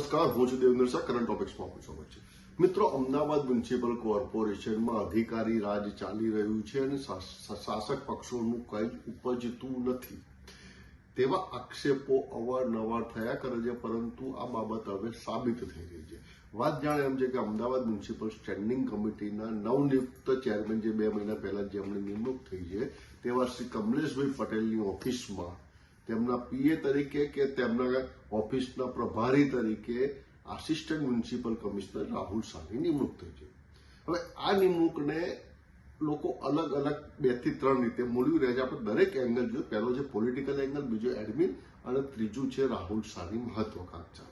નમસ્કાર, હું છું દેવેન્દ્ર શાહ. કરંટ ટોપિક્સમાં આપનું સ્વાગત છે. મિત્રો, અમદાવાદ મ્યુનિસિપલ કોર્પોરેશનમાં અધિકારી રાજ ચાલી રહ્યું છે અને શાસક પક્ષોનું કંઈ ઉપજતું નથી તેવા આક્ષેપો અવારનવાર થયા કરે છે, પરંતુ આ બાબત હવે સાબિત થઈ રહી છે. વાત જાણે એમ છે કે અમદાવાદ મ્યુનિસિપલ સ્ટેન્ડિંગ કમિટીના નવનિયુક્ત ચેરમેન, જે 2 મહિના પહેલા જેમની નિમણૂક થઈ છે, તેવા શ્રી કમલેશભાઈ પટેલની ઓફિસમાં તેમના પીએ તરીકે કે તેમના ઓફિસના પ્રભારી તરીકે આસિસ્ટન્ટ મ્યુનિસિપલ કમિશનર રાહુલ શાહની નિમણૂક થઈ છે. હવે આ નિમણૂકને લોકો અલગ અલગ 2 થી 3 રીતે મૂલ્યું રહે છે. આપણે દરેક એંગલ જોઈએ. પહેલો છે પોલિટિકલ એંગલ, બીજો એડમિન અને ત્રીજું છે રાહુલ શાહની મહત્વાકાંક્ષા.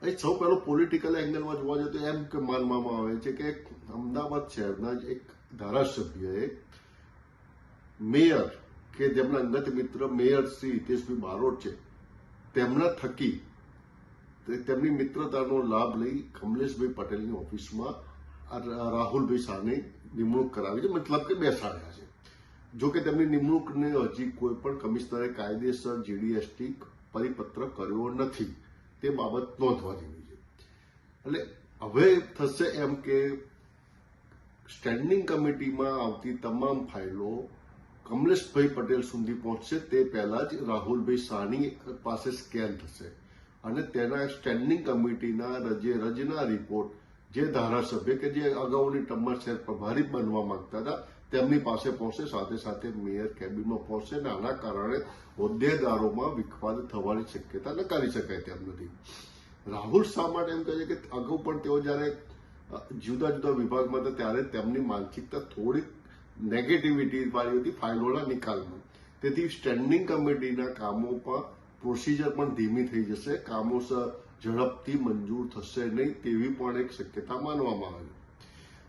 એ સૌ પહેલો પોલિટિકલ એંગલમાં જોવા જઈએ તો એમ કે માનવામાં આવે છે કે અમદાવાદ શહેરના જ એક ધારાસભ્યએ મેયર કે જેમના અંગત મિત્ર મેયર શ્રી હિતેશભાઈ બારોટ છે, તેમના થકી તેમની મિત્રતાનો લાભ લઈ કમલેશભાઈ પટેલની ઓફિસમાં રાહુલભાઈ શાહની નિમણૂક કરાવી છે, મતલબ કે બેસાડ્યા છે. જો કે તેમની નિમણૂકને હજી કોઈ પણ કમિશનરે કાયદેસર જીડીએસટી પરિપત્ર કર્યો નથી, તે બાબત નોંધવા જેવી છે. એટલે હવે થશે એમ કે સ્ટેન્ડિંગ કમિટીમાં આવતી તમામ ફાઇલો કમલેશભાઈ પટેલ સુધી પહોંચશે તે પહેલા જ રાહુલભાઈ શાહની પાસે સ્કેન થશે અને તેના સ્ટેન્ડિંગ કમિટીના રજના રિપોર્ટ જે ધારાસભ્ય કે જે અગાઉની ટર્મમાં શહેર પ્રભારી બનવા માંગતા હતા તેમની પાસે પહોંચશે, સાથે સાથે મેયર કેબિનમાં પહોંચશે અને આના કારણે હોદ્દેદારોમાં વિખવાદ થવાની શક્યતા નકારી શકાય તેમ નથી. રાહુલ શાહ માટે એમ કહે છે કે અગાઉ પણ તેઓ જ્યારે જુદા જુદા વિભાગમાં હતા ત્યારે તેમની માનસિકતા થોડીક નેગેટિવિટી વાળી હતી ફાઇલોના નિકાલમાં. તેથી સ્ટેન્ડિંગ કમિટીના કામો પર પ્રોસિજર પણ ધીમી થઈ જશે, કામો ઝડપથી મંજૂર થશે નહીં તેવી પણ એક શક્યતા માનવામાં આવે છે.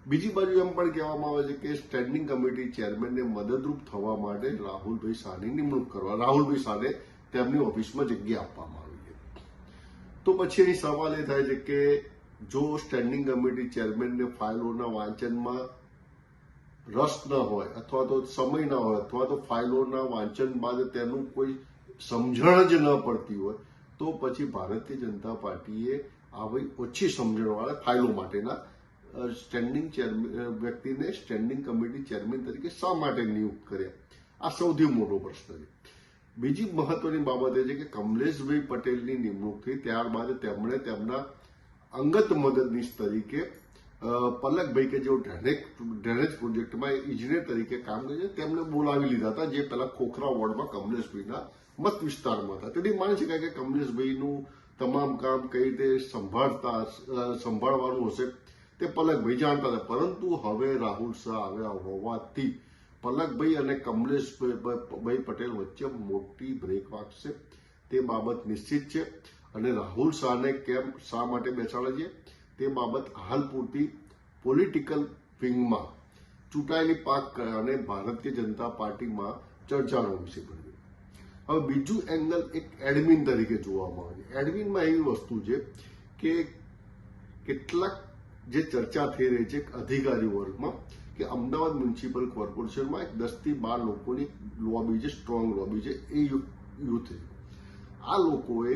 બીજી બાજુ એમ પણ કહેવામાં આવે છે કે સ્ટેન્ડિંગ કમિટી ચેરમેનને મદદરૂપ થવા માટે રાહુલભાઈ શાહની નિમણૂક કરવા, રાહુલભાઈ શાહને તેમની ઓફિસમાં જગ્યા આપવામાં આવી છે. તો પછી અહીં સવાલ એ થાય છે કે જો સ્ટેન્ડિંગ કમિટી ચેરમેનને ફાઇલોના વાંચનમાં રસ ન હોય અથવા તો સમય ન હોય અથવા તો ફાઇલોના વાંચન બાદ તેનું કોઈ સમજણ જ ન પડતી હોય તો પછી ભારતીય જનતા પાર્ટીએ આવી ઓછી સમજણવાળા ફાઇલો માટેના સ્ટેન્ડિંગ વ્યક્તિને સ્ટેન્ડિંગ કમિટી ચેરમેન તરીકે શા માટે નિયુક્ત કર્યા? આ સૌથી મોટો પ્રશ્ન છે. બીજી મહત્વની બાબત એ છે કે કમલેશભાઈ પટેલની નિમણૂક થઈ ત્યારબાદ તેમણે તેમના અંગત મદદનીશ તરીકે પલકભાઈ કે જેઓ ડ્રેનેજ પ્રોજેક્ટમાં ઇજનેર તરીકે કામ કરે છે તેમને બોલાવી લીધા હતા, જે પહેલા ખોખરા વોર્ડમાં કમલેશભાઈના મત વિસ્તારમાં હતા. તેથી માની શકાય કે કમલેશભાઈનું તમામ કામ કઈ રીતે સંભાળવાનું હશે તે પલકભાઈ જાણતા હતા. પરંતુ હવે રાહુલ શાહ આવ્યા હોવાથી પલકભાઈ અને કમલેશભાઈ પટેલ વચ્ચે મોટી બ્રેક વાગશે તે બાબત નિશ્ચિત છે. અને રાહુલ શાહને કેમ શા માટે બેસાડે છે તે બાબત હાલ પૂરતી પોલિટિકલ વિંગમાં ચૂંટાયેલી પાક અને ભારતીય જનતા પાર્ટીમાં ચર્ચાનો વિષય બન્યો. હવે બીજું એંગલ એક એડમિન તરીકે જોવામાં આવે છે. એડમિનમાં એવી વસ્તુ છે કે કેટલાક જે ચર્ચા થઈ રહી છે અધિકારી વર્ગમાં કે અમદાવાદ મ્યુનિસિપલ કોર્પોરેશનમાં એક 10 થી 12 લોકોની લોબી છે, સ્ટ્રોંગ લોબી છે, એ યુથ છે. આ લોકોએ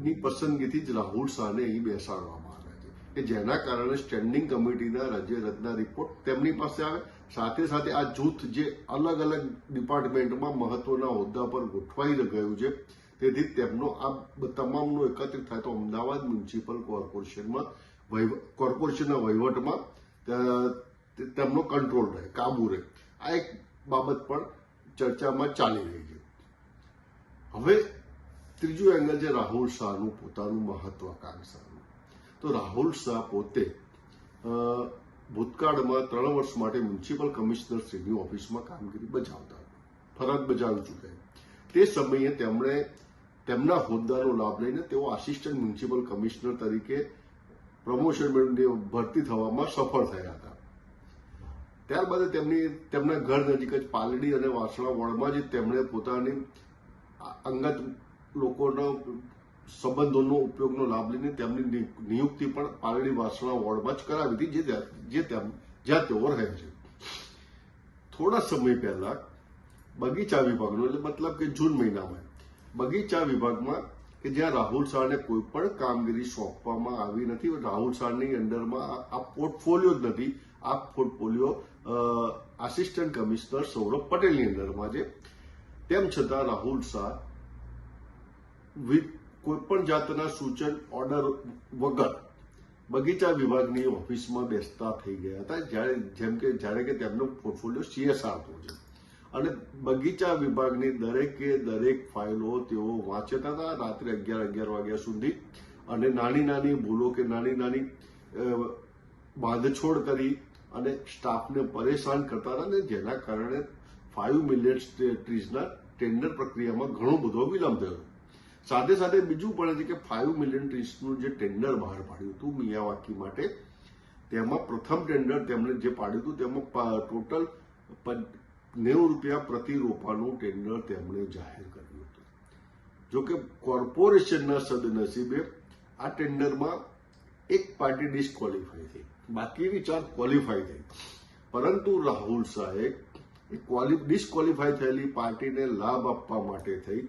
ની પસંદગીથી જ રાહુલ શાહને અહીં બેસાડવામાં આવ્યા છે કે જેના કારણે સ્ટેન્ડિંગ કમિટીના રજના રિપોર્ટ તેમની પાસે આવે. સાથે સાથે આ જૂથ જે અલગ અલગ ડિપાર્ટમેન્ટમાં મહત્વના હોદ્દા પર ગોઠવાઈ ગયું છે, તેથી તેમનો આ તમામનો એકત્રિત થાય તો અમદાવાદ મ્યુનિસિપલ કોર્પોરેશનના વહીવટમાં તેમનો કંટ્રોલ રહે, કાબુ રહે. આ એક બાબત પણ ચર્ચામાં ચાલી રહી છે. હવે ત્રીજું એંગલ છે રાહુલ શાહનું પોતાનું મહત્વાકાંક્ષાનું. તો રાહુલ શાહ પોતે ભૂતકાળમાં 3 વર્ષ માટે મ્યુનિસિપલ કમિશનર શ્રીની ઓફિસમાં કામગીરી બજાવતા ફરજ બજાવી ચૂક્યા. તે સમયે તેમણે તેમના હોદ્દાનો લાભ લઈને તેઓ આસિસ્ટન્ટ મ્યુનિસિપલ કમિશનર તરીકે પ્રમોશન મેળવીને ભરતી થવામાં સફળ થયા હતા. ત્યારબાદ તેમના ઘર નજીક જ પાલડી અને વાસણા વોર્ડમાં જ તેમણે પોતાની અંગત લોકોનો સંબંધોનો ઉપયોગનો લાભ લઈને તેમની નિયુક્તિ પણ પાલડી વાસણા વોર્ડમાં જ કરાવી હતી, જ્યાં તેઓ રહે છે. થોડા સમય પહેલા બગીચા વિભાગનો, એટલે મતલબ કે જૂન મહિનામાં બગીચા વિભાગમાં કે જ્યાં રાહુલ શાહને કોઈ પણ કામગીરી સોંપવામાં આવી નથી. રાહુલ શાહની અંડરમાં આ પોર્ટફોલિયો જ નથી. આ પોર્ટફોલિયો આસિસ્ટન્ટ કમિશનર સૌરભ પટેલની અંડરમાં છે. તેમ છતાં રાહુલ શાહ કોઈ પણ જાતના સૂચન ઓર્ડર વગર બગીચા વિભાગની ઓફિસમાં બેસતા થઈ ગયા હતા. જ્યારે કે તેમનો પોર્ટફોલિયો CSRનો છે અને બગીચા વિભાગની દરેક ફાઇલો તેઓ વાંચતા હતા રાત્રે 11 વાગ્યા સુધી અને નાની ભૂલો કે નાની બાંધછોડ કરી અને સ્ટાફને પરેશાન કરતા હતા અને જેના કારણે 5 મિલિયન ટ્રીઝના ટેન્ડર પ્રક્રિયામાં ઘણો બધો વિલંબ થયો. સાથે સાથે બીજું પણ છે કે 5 મિલિયન ટ્રીઝનું જે ટેન્ડર બહાર પાડ્યું હતું મિયાવાકી માટે, તેમાં પ્રથમ ટેન્ડર તેમણે જે પાડ્યું હતું તેમાં ટોટલ 90 રૂપિયા પ્રતિ રોપાનું ટેન્ડર તેમણે જાહેર કર્યું હતું. જોકે કોર્પોરેશનના સદનસીબે આ ટેન્ડરમાં એક પાર્ટી ડિસ્ક્વોલિફાય થઈ, બાકીની 4 ક્વોલિફાય થઈ. પરંતુ રાહુલ શાહે ડિસ્ક્વોલિફાય થયેલી પાર્ટીને લાભ આપવા માટે થઈ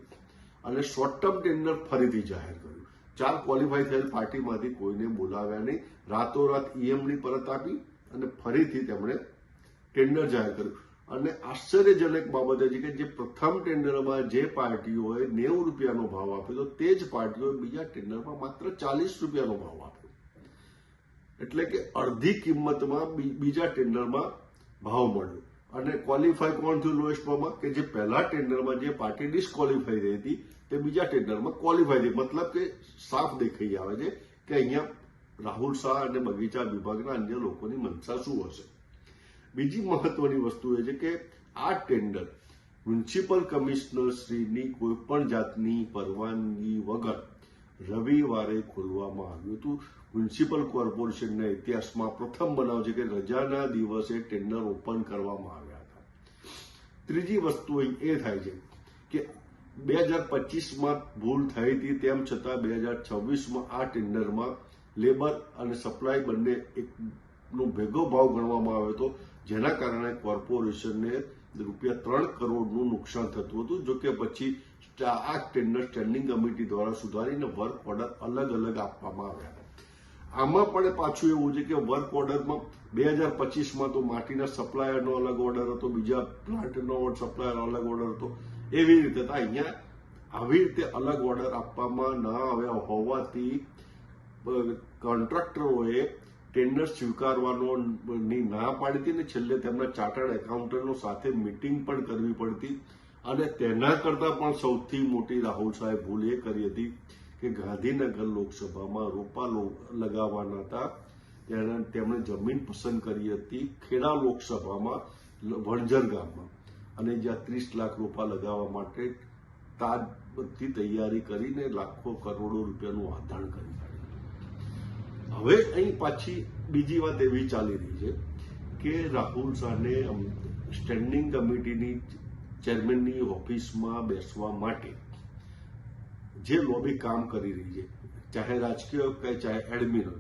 અને શોર્ટ ટર્મ ટેન્ડર ફરીથી જાહેર કર્યું. 4 ક્વોલિફાય થયેલ પાર્ટીમાંથી કોઈને બોલાવ્યા નહીં, રાતોરાત EMD પરત આપી અને ફરીથી તેમણે ટેન્ડર જાહેર કર્યું. અને આશ્ચર્યજનક બાબત એ છે કે જે પ્રથમ ટેન્ડરમાં જે પાર્ટીઓએ 90 રૂપિયાનો ભાવ આપ્યો તે જ પાર્ટીઓએ બીજા ટેન્ડરમાં માત્ર 40 રૂપિયાનો ભાવ આપ્યો. એટલે કે અડધી કિંમતમાં બીજા ટેન્ડરમાં ભાવ મળ્યો. અને ક્વોલિફાય કોણ થયું લોએસ્ટમાં? કે જે પહેલા ટેન્ડરમાં જે પાર્ટી ડિસ્ક્વોલિફાઈ થઈ હતી તે બીજા ટેન્ડરમાં ક્વોલિફાઈ થઈ. મતલબ કે સાફ દેખાઈ આવે છે કે અહીંયા રાહુલ શાહ અને બગીચા વિભાગના અન્ય લોકોની મનસા શું હશે. બીજી મહત્વની વસ્તુ એ છે કે આ ટેન્ડર મ્યુનિસિપલ કમિશનર શ્રીની કોઈ પણ જાતની પરવાનગી વગર રવિવારે ખોલવામાં આવ્યું હતું. મ્યુનિસિપલ કોર્પોરેશનના ઇતિહાસમાં પ્રથમ બનાવ છે કે રજાના દિવસે ટેન્ડર ઓપન કરવામાં આવ્યા હતા. ત્રીજી વસ્તુ એ થાય છે કે 2025માં ભૂલ થઈ હતી, તેમ છતાં 2026માં આ ટેન્ડરમાં લેબર અને સપ્લાય બંને એકનો ભેગો ભાવ ગણવામાં આવ્યો હતો, જેના કારણે કોર્પોરેશનને ₹3 કરોડનું નુકસાન થતું હતું. જોકે પછી આ ટેન્ડર સ્ટેન્ડિંગ કમિટી દ્વારા સુધારીને વર્ક ઓર્ડર અલગ આપવામાં આવ્યા. આમાં પણ પાછું એવું છે કે વર્ક ઓર્ડરમાં 2025માં તો માટીના સપ્લાયરનો અલગ ઓર્ડર હતો, બીજા પ્લાન્ટનો સપ્લાયર અલગ ઓર્ડર હતો. એવી રીતે અહીંયા આવી રીતે અલગ ઓર્ડર આપવામાં ન આવ્યા હોવાથી કોન્ટ્રાક્ટરોએ ટેન્ડર સ્વીકારવાનો ના પાડી હતી ને છેલ્લે તેમના ચાર્ટર્ડ એકાઉન્ટન્ટનો સાથે મિટિંગ પણ કરવી પડતી. અને તેના કરતાં પણ સૌથી મોટી રાહુલ શાહે ભૂલ એ કરી હતી કે ગાંધીનગર લોકસભામાં રોપા લગાવવાના હતા, તેમણે જમીન પસંદ કરી હતી ખેડા લોકસભામાં વણઝર ગામમાં, અને જ્યાં 30 લાખ રોપા લગાવવા માટે તાજબદ્ધથી તૈયારી કરીને લાખો કરોડો રૂપિયાનું આધાન કરી કાઢ્યું. હવે અહીં પાછી બીજી વાત એવી ચાલી રહી છે કે રાહુલ શાહને સ્ટેન્ડિંગ કમિટીની ચેરમેનની ઓફિસમાં બેસવા માટે જે લોબી કામ કરી રહી છે, ચાહે રાજકીય કે ચાહે એડમિન,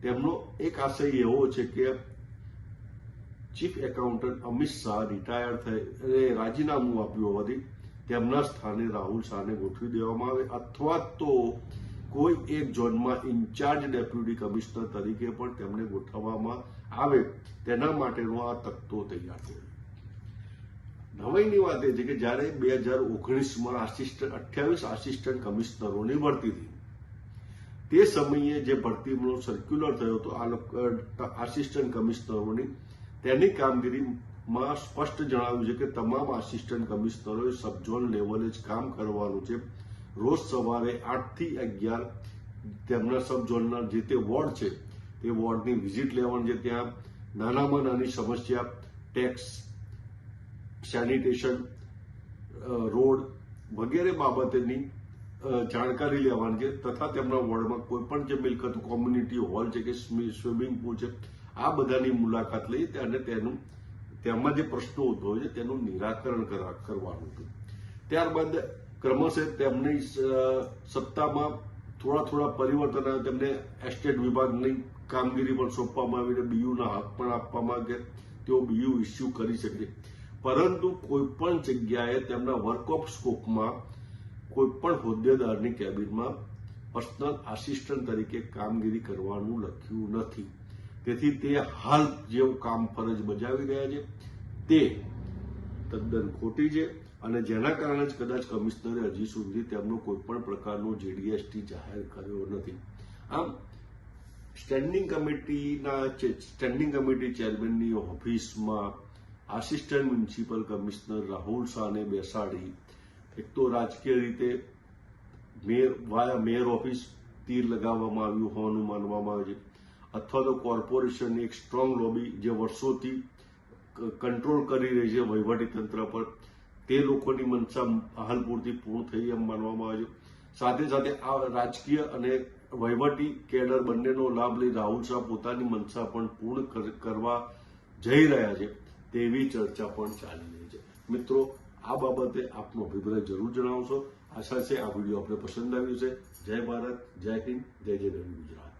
તેમનો એક આશય એવો છે કે chief accountant Amit Shah retire થઈ રાજીનામું આપ્યું હોવાથી તેમના સ્થાને રાહુલ શાહને ગોઠવી દેવામાં આવે અથવા તો કોઈ એક ઝોનમાં ઇન્ચાર્જ ડેપ્યુટી કમિશનર તરીકે પણ તેમને ગોઠવવામાં આવે, તેના માટેનો આ તખ્તો તૈયાર થયો. નવાઈની વાત એ છે કે જ્યારે 2019માં 28 આસિસ્ટન્ટ કમિશનરોની ભરતી થઈ, તે સમયે જે ભરતીનો સર્ક્યુલર થયો હતો આ આસિસ્ટન્ટ કમિશનરોની, તેની કામગીરીમાં સ્પષ્ટ જણાવ્યું છે કે તમામ આસિસ્ટન્ટ કમિશનરોએ સબઝોન લેવલે જ કામ કરવાનું છે. રોજ સવારે 8 થી 11 તેમના સબઝોનના જે તે વોર્ડ છે તે વોર્ડની વિઝિટ લેવાની છે. ત્યાં નાનામાં નાની સમસ્યા, ટેક્સ, સેનિટેશન, રોડ વગેરે બાબતેની જાણકારી લેવાની છે તથા તેમના વોર્ડમાં કોઈ પણ જે મિલકત, કોમ્યુનિટી હોલ છે કે સ્વિમિંગ પુલ છે, આ બધાની મુલાકાત લઈ અને તેમાં જે પ્રશ્નો ઉદ્ભવે છે તેનું નિરાકરણ કરવાનું હતું. ત્યારબાદ ક્રમશઃ તેમની સત્તામાં થોડા પરિવર્તન આવ્યા. તેમને એસ્ટેટ વિભાગની કામગીરી પણ સોંપવામાં આવી અને BUના હક પણ આપવામાં આવ્યા કે તેઓ BU ઇસ્યુ કરી શકે. પરંતુ કોઈ પણ જગ્યાએ તેમના વર્ક ઓફ સ્કોપમાં કોઈ પણ હોદ્દેદારની કેબિનમાં પર્સનલ આસિસ્ટન્ટ તરીકે કામગીરી કરવાનું લખ્યું નથી. તેથી તે હાલ જે કામ ફરજ બજાવી રહ્યા છે તે તદ્દન ખોટી છે અને જેના કારણે જ કદાચ કમિશનરે હજી સુધી તેમનો કોઈ પણ પ્રકારનો JDST જાહેર કર્યો નથી. આમ સ્ટેન્ડિંગ કમિટી ચેરમેનની ઓફિસમાં આસિસ્ટન્ટ મ્યુનિસિપલ કમિશનર રાહુલ શાહને બેસાડી એક તો રાજકીય રીતે મેયર ઓફિસ તીર લગાવવામાં આવ્યું હોવાનું માનવામાં આવે છે, અથવા તો કોર્પોરેશનની એક સ્ટ્રોંગ લોબી જે વર્ષોથી કંટ્રોલ કરી રહી છે વહીવટી તંત્ર પર, તે લોકોની મનસા હાલ પૂરતી પૂર્ણ થઈ એમ માનવામાં આવે છે. સાથે સાથે આ રાજકીય અને વહીવટી કેડર બંનેનો લાભ લઈ રાહુલ શાહ પોતાની મનસા પણ પૂર્ણ કરવા જઈ રહ્યા છે તેવી ચર્ચા પણ ચાલી રહી છે. મિત્રો, આ બાબતે આપનો અભિપ્રાય જરૂર જણાવશો. આશા છે આ વિડીયો આપણે પસંદ આવ્યું છે. જય ભારત, જય હિન્દ, જય જય ગરવી ગુજરાત.